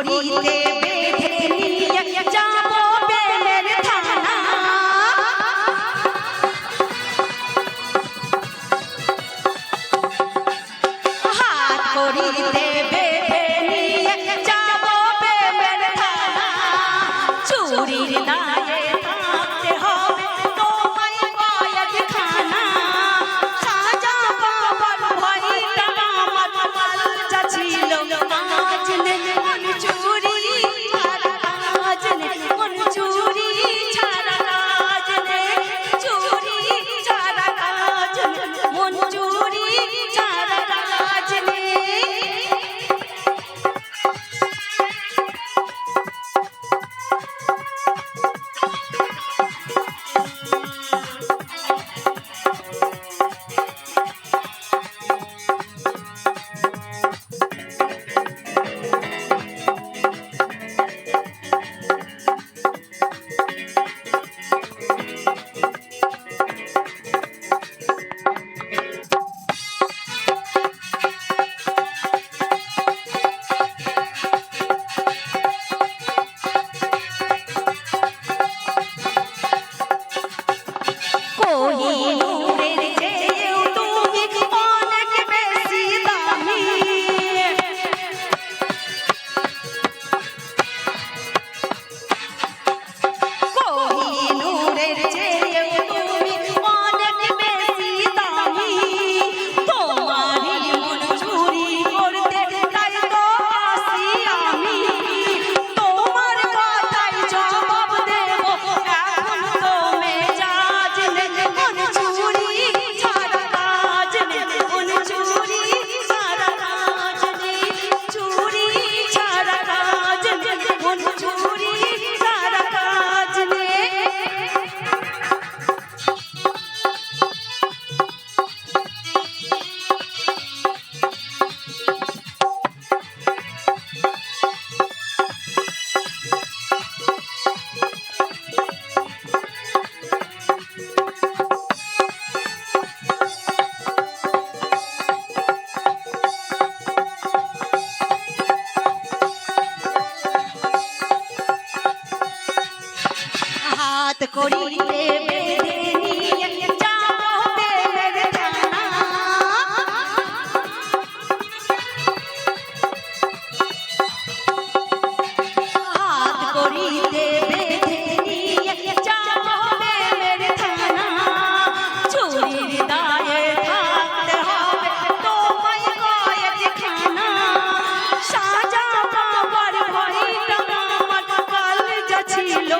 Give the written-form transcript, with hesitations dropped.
করিতে বেঁধে নিয়ে যাব প্রেমের থানা হাত করিতে বেঁধে নিয়ে যাব প্রেমের থানা চুরির দায়ে থাকতে হবে তোমায় কয়েক খানা সাজা পাবার ভয়টা আমার কাল যা ছিল আজ নেই মন চুরি ছাড়া কাজ নেই মন চুরি ছাড়া কাজ নেই চুরি ছাড়া কাজ নেই মন চুরি ছাড়া কাজ নেই কোহিনূরের চেয়েও তুমি অনেক বেশি দামি কোহিনূরের চেয়েও তুমি অনেক বেশি দামি তোমারই মন চুরি করতে তাই তো আসি আমি তোমার কথাই জবাব দেব এখন তো মেজাজ নেই মন চুরি ছাড়া কাজ নেই মন চুরি ছাড়া কাজ নেই চুরি ছাড়া কাজ নেই মন চুরি ছাড়া কাজ নেই হাত করিতে বেঁধে নিয়ে যাব প্রেমের থানা হাত করিতে বেঁধে নিয়ে যাব প্রেমের থানা চুরির দায়ে থাকতে হবে তোমায় কয়েক খানা সাজা পাবার ভয়টা আমার কাল যা ছিল